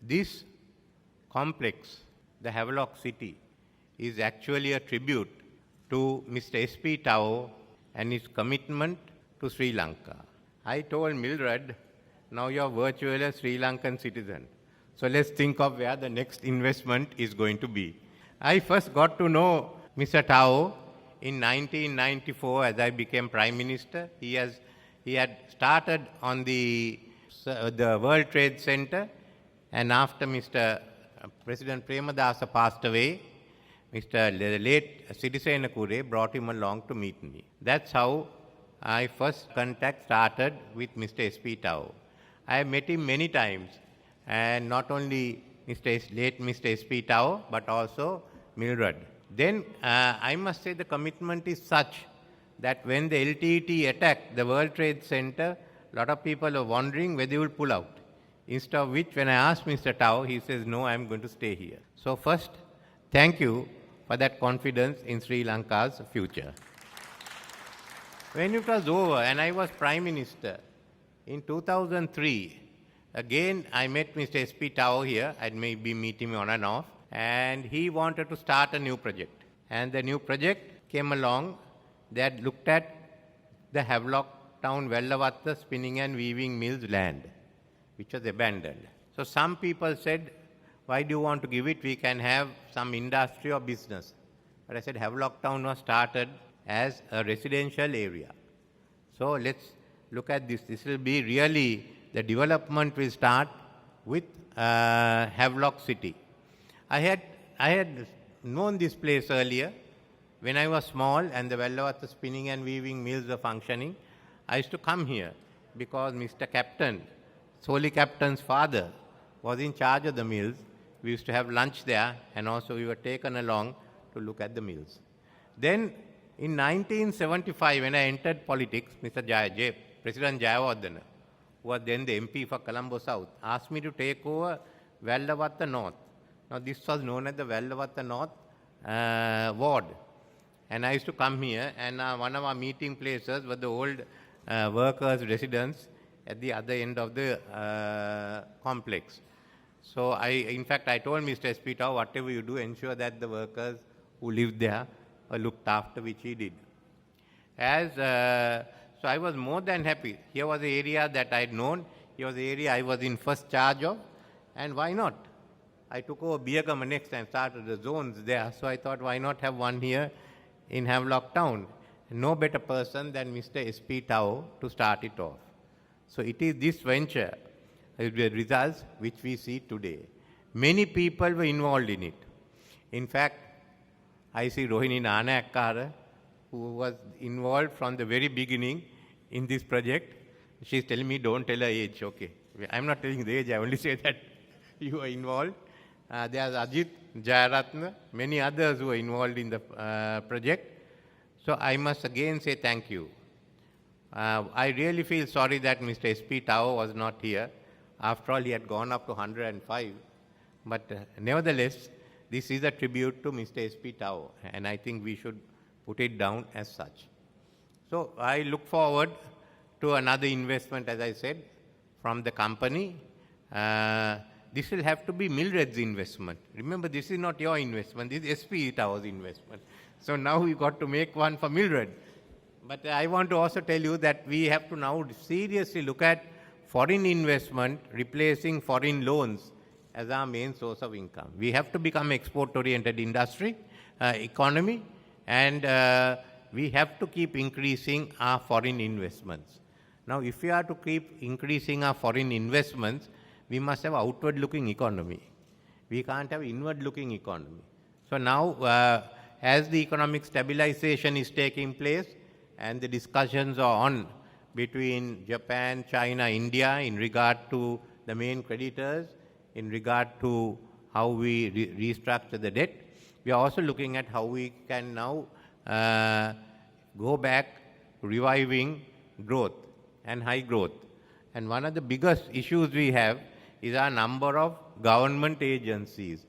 This complex, the Havelock city, is actually a tribute to Mr. S.P. Tao and his commitment to Sri Lanka. I told Mildred, now you're virtually a Sri Lankan citizen. So let's think of where the next investment is going to be. I first got to know Mr. Tao in 1994 as I became Prime Minister. He had started on the World Trade Center, and after Mr. President Premadasa passed away, Mr. late Sirisena Kure brought him along to meet me. That's how I first contact started with Mr. S.P. Tao. I have met him many times, and not only late Mr. S.P. Tao, but also Mildred. Then I must say the commitment is such that when the LTT attacked the World Trade Center, a lot of people are wondering whether they will pull out. Instead of which, when I asked Mr. Tao, he says, no, I'm going to stay here. So first, thank you for that confidence in Sri Lanka's future. When it was over and I was Prime Minister, in 2003, again I met Mr. S.P. Tao here. I may be meeting him on and off. And he wanted to start a new project. And the new project came along that looked at the Havelock town Vellavatta spinning and weaving mills land, which was abandoned. So some people said, why do you want to give it? We can have some industry or business. But I said, Havelock town was started as a residential area. So let's look at this. This will be really, the development will start with Havelock city. I had known this place earlier. When I was small and the Vellavatta spinning and weaving mills were functioning, I used to come here because Mr. Captain, Soli Captain's father, was in charge of the mills. We used to have lunch there, and also we were taken along to look at the mills. Then in 1975, when I entered politics, Mr. President Jayawardena, who was then the MP for Colombo South, asked me to take over Vellavatta North. Now this was known as the Vellavatta North ward. And I used to come here, and one of our meeting places was the old workers' residence at the other end of the complex. So in fact, I told Mr. S.P. Tao, whatever you do, ensure that the workers who lived there are looked after, which he did. So I was more than happy. Here was the area that I had known. Here was the area I was in first charge of. And why not? I took over Biyagama next and started the zones there. So I thought, why not have one here in Havelock town? No better person than Mr. S.P. Tao to start it off. So it is this venture, the results which we see today. Many people were involved in it. In fact, I see Rohini Nanayakkara, who was involved from the very beginning in this project. She's telling me, don't tell her age. Okay. I'm not telling the age, I only say that you are involved. There's Ajit, Jayaratna, many others who were involved in the project. So I must again say thank you. I really feel sorry that Mr. S.P. Tao was not here. After all, he had gone up to 105. But nevertheless, this is a tribute to Mr. S.P. Tao, and I think we should put it down as such. So I look forward to another investment, as I said, from the company. This will have to be Mildred's investment. Remember, this is not your investment. This is S.P. Tao's investment. So now we got to make one for Mildred. But I want to also tell you that we have to now seriously look at foreign investment replacing foreign loans as our main source of income. We have to become export-oriented industry, economy, and we have to keep increasing our foreign investments. Now, if we are to keep increasing our foreign investments, we must have outward-looking economy. We can't have inward-looking economy. So now, as the economic stabilization is taking place and the discussions are on between Japan, China, India in regard to the main creditors, in regard to how we restructure the debt, we are also looking at how we can now go back reviving growth and high growth. And one of the biggest issues we have is our number of government agencies.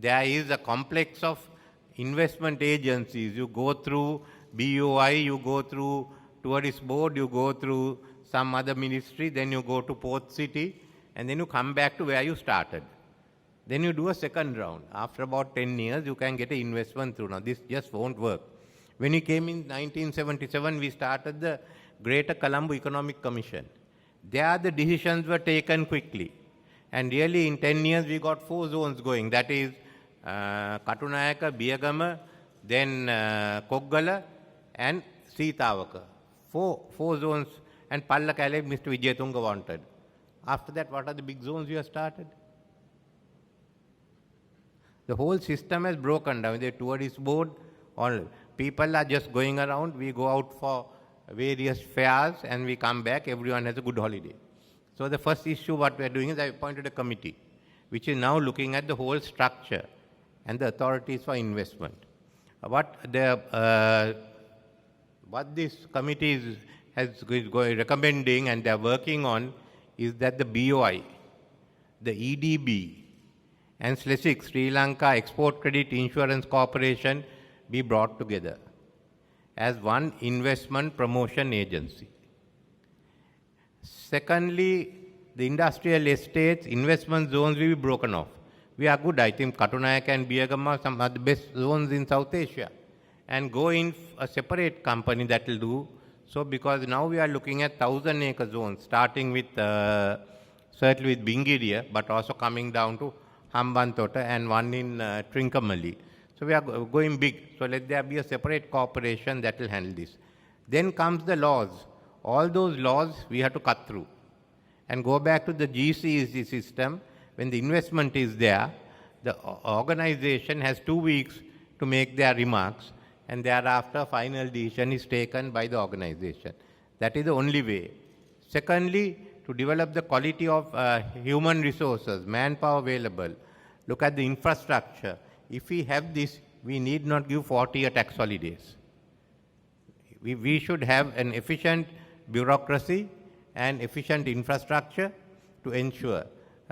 There is a complex of investment agencies. You go through BOI, you go through Tourist Board, you go through some other ministry, then you go to Port City, and then you come back to where you started. Then you do a second round. After about 10 years, you can get an investment through. Now, this just won't work. When we came in 1977, we started the Greater Colombo Economic Commission. There, the decisions were taken quickly. And really, in 10 years, we got 4 zones going. That is, Katunayaka, Biyagama, then Koggala, and Sitawaka. Four zones, and Pallakale, Mr. Vijayatunga wanted. After that, what are the big zones we have started? The whole system has broken down. The tourist board, all people are just going around. We go out for various fairs and we come back. Everyone has a good holiday. So the first issue what we are doing is I appointed a committee, which is now looking at the whole structure and the authorities for investment. What this committee is recommending and they are working on is that the BOI, the EDB, and SLESIC, Sri Lanka Export Credit Insurance Corporation, be brought together as one investment promotion agency. Secondly, the industrial estates, investment zones will be broken off. We are good. I think Katunayaka and Biyagama are some of the best zones in South Asia. And go in a separate company that will do so, because now we are looking at 1,000-acre zones, starting with certainly with Bingiria, but also coming down to Hambantota and one in Trincomalee. So we are going big. So let there be a separate corporation that will handle this. Then comes the laws. All those laws we have to cut through and go back to the GCEC system. When the investment is there, the organization has 2 weeks to make their remarks, and thereafter final decision is taken by the organization. That is the only way. Secondly, to develop the quality of human resources, manpower available, look at the infrastructure. If we have this, we need not give 40-year tax holidays. We should have an efficient bureaucracy and efficient infrastructure to ensure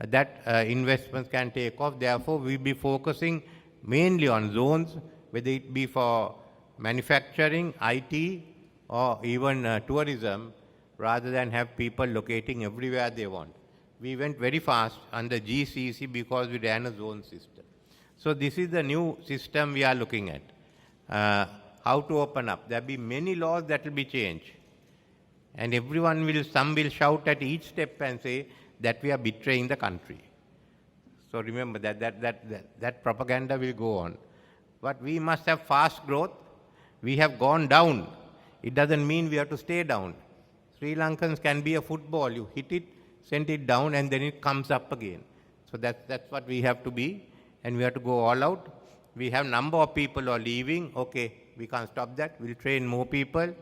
that investments can take off. Therefore, we will be focusing mainly on zones, whether it be for manufacturing, IT, or even tourism, rather than have people locating everywhere they want. We went very fast under GCC because we ran a zone system. So this is the new system we are looking at. How to open up. There will be many laws that will be changed. And some will shout at each step and say that we are betraying the country. So remember that propaganda will go on. But we must have fast growth. We have gone down. It doesn't mean we have to stay down. Sri Lankans can be a football. You hit it, send it down, and then it comes up again. So that's what we have to be, and we have to go all out. We have number of people who are leaving. Okay, we can't stop that. We'll train more people.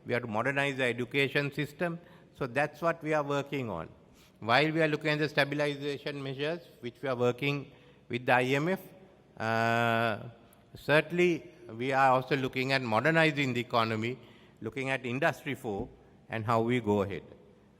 We have to modernize the education system. So that's what we are working on. While we are looking at the stabilization measures, which we are working with the IMF, certainly we are also looking at modernizing the economy, looking at Industry 4 and how we go ahead.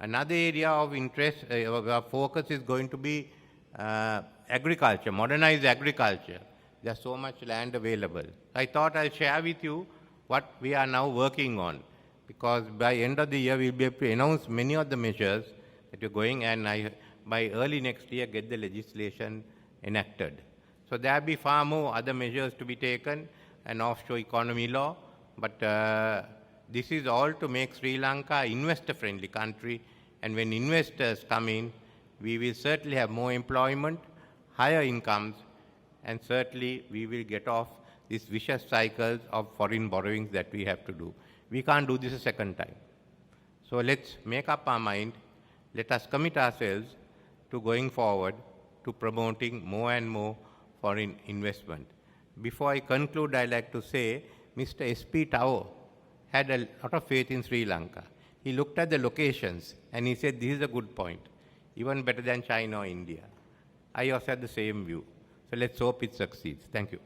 Another area of interest, our focus is going to be agriculture, modernize agriculture. There's so much land available. I thought I'll share with you what we are now working on, because by end of the year we'll be able to announce many of the measures that we're going, and by early next year get the legislation enacted. So there will be far more other measures to be taken, an offshore economy law, but this is all to make Sri Lanka an investor-friendly country, and when investors come in, we will certainly have more employment, higher incomes, and certainly we will get off these vicious cycles of foreign borrowings that we have to do. We can't do this a second time. So let's make up our mind. Let us commit ourselves to going forward to promoting more and more foreign investment. Before I conclude, I'd like to say Mr. S.P. Tao had a lot of faith in Sri Lanka. He looked at the locations and he said, this is a good point, even better than China or India. I also had the same view. So let's hope it succeeds. Thank you.